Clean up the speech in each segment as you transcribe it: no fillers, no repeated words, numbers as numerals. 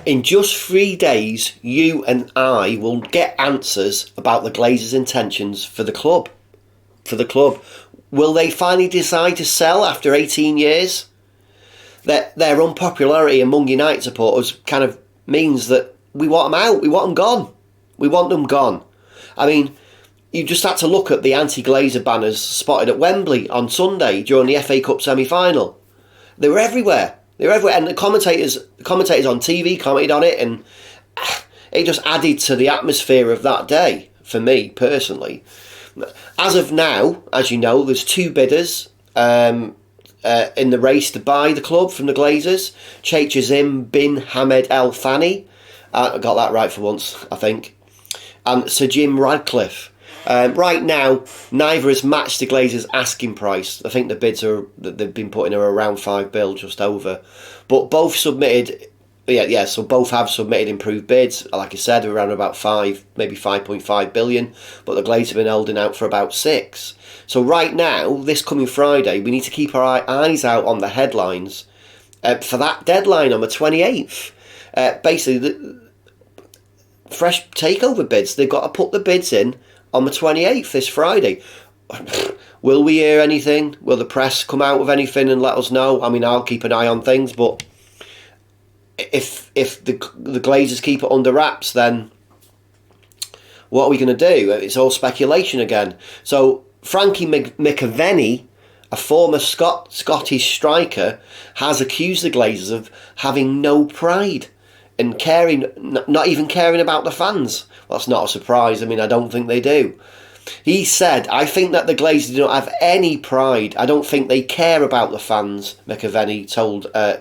In just 3 days, you and I will get answers about the Glazers' intentions for the club. Will they finally decide to sell after 18 years? Their unpopularity among United supporters kind of means that we want them out. We want them gone. We want them gone. I mean, you just had to look at the anti-Glazer banners spotted at Wembley on Sunday during the FA Cup semi-final. They were everywhere. And the commentators on TV commented on it, and it just added to the atmosphere of that day, for me, personally. As of now, as you know, there's 2 bidders in the race to buy the club from the Glazers. Sheikh Jassim bin Hamad Al Thani. I got that right for once, I think. And Sir Jim Ratcliffe. Right now, neither has matched the Glazers' asking price. I think the bids that they've been putting are around 5 bill, just over. But both submitted, so both have submitted improved bids. Like I said, around about 5, maybe 5.5 billion. But the Glazers have been holding out for about 6. So right now, this coming Friday, we need to keep our eyes out on the headlines for that deadline on the 28th. Basically, the fresh takeover bids, they've got to put the bids in on the 28th, this Friday. Will we hear anything? Will the press come out with anything and let us know? I mean, I'll keep an eye on things, but if the Glazers keep it under wraps, then what are we going to do? It's all speculation again. So Frankie McAvenny, a former Scottish striker, has accused the Glazers of having no pride and not even caring about the fans. Well, that's not a surprise. I mean, I don't think they do. He said, I think that the Glazers do not have any pride. I don't think they care about the fans, McAvenny told a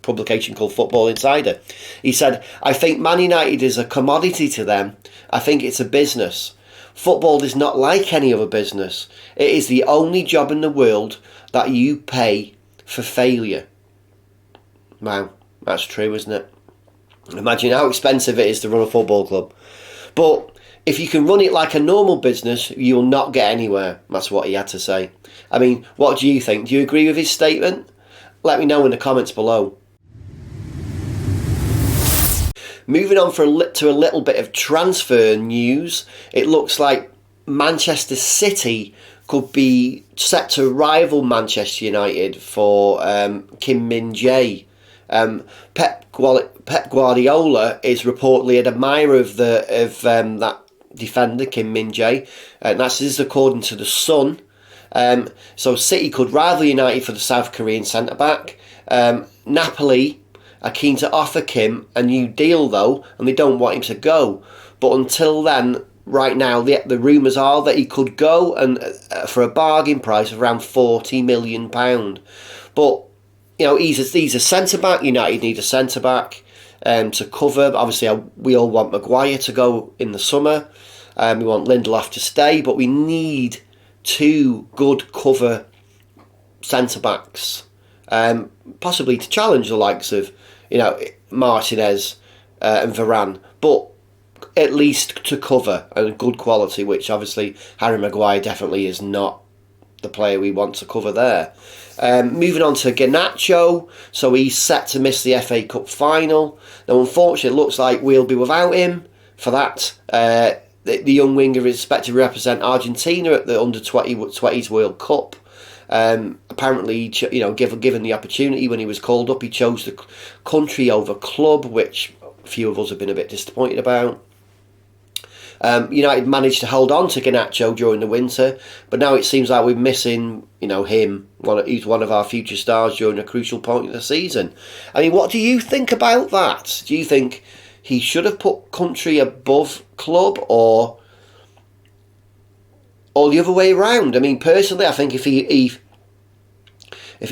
publication called Football Insider. He said, I think Man United is a commodity to them. I think it's a business. Football is not like any other business. It is the only job in the world that you pay for failure. Wow, that's true, isn't it? Imagine how expensive it is to run a football club. But if you can run it like a normal business, you will not get anywhere. That's what he had to say. I mean, what do you think? Do you agree with his statement? Let me know in the comments below. Moving on to a little bit of transfer news. It looks like Manchester City could be set to rival Manchester United for Kim Min-jae. Pep Guardiola is reportedly an admirer of that defender, Kim Min-jae, and this is according to The Sun. So City could rival United for the South Korean centre-back. Napoli are keen to offer Kim a new deal, though, and they don't want him to go. But until then, right now, the rumours are that he could go and for a bargain price of around £40 million. But you know, he's a centre-back. United need a centre-back to cover. Obviously, we all want Maguire to go in the summer. We want Lindelof to stay, but we need 2 good cover centre-backs, possibly to challenge the likes of, Martinez and Varane, but at least to cover and good quality, which obviously Harry Maguire definitely is not the player we want to cover there. Moving on to Garnacho, so he's set to miss the FA Cup final. Now, unfortunately, it looks like we'll be without him for that. The young winger is expected to represent Argentina at the Under-20s World Cup. Apparently, given the opportunity when he was called up, he chose the country over club, which a few of us have been a bit disappointed about. United managed to hold on to Garnacho during the winter, but now it seems like we're missing, him. He's one of our future stars during a crucial point of the season. I mean, what do you think about that? Do you think he should have put country above club, or the other way around? I mean, personally, I think if he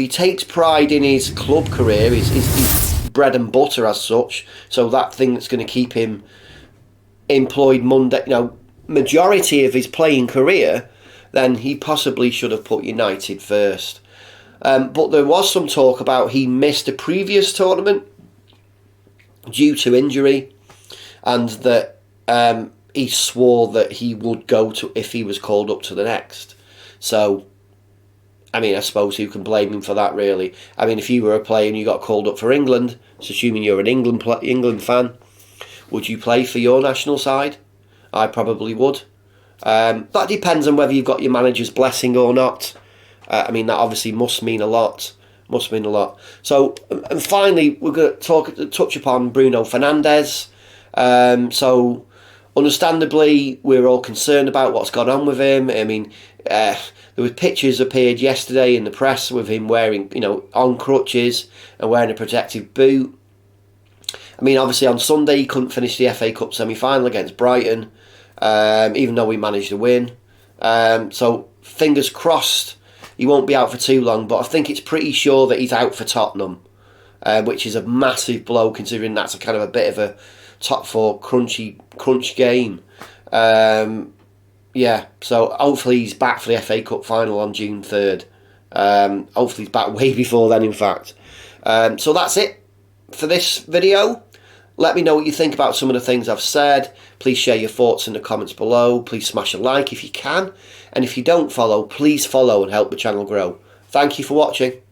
takes pride in his club career, his bread and butter as such, so that thing that's going to keep him employed majority of his playing career, then he possibly should have put United first. But there was some talk about he missed a previous tournament due to injury, and that he swore that he would go to if he was called up to the next. So I mean, I suppose who can blame him for that, really? I mean, if you were a player and you got called up for England, it's assuming you're an England fan, would you play for your national side? I probably would. That depends on whether you've got your manager's blessing or not. I mean, that obviously must mean a lot. Must mean a lot. So, and finally, we're going to touch upon Bruno Fernandes. So, understandably, we're all concerned about what's gone on with him. I mean, there were pictures appeared yesterday in the press with him wearing, on crutches and wearing a protective boot. I mean, obviously on Sunday he couldn't finish the FA Cup semi-final against Brighton, even though we managed to win. So fingers crossed he won't be out for too long, but I think it's pretty sure that he's out for Tottenham, which is a massive blow considering that's a kind of a bit of a top four crunch game. Yeah, so hopefully he's back for the FA Cup final on June 3rd. Hopefully he's back way before then, in fact. So that's it for this video. Let me know what you think about some of the things I've said. Please share your thoughts in the comments below. Please smash a like if you can. And if you don't follow, please follow and help the channel grow. Thank you for watching.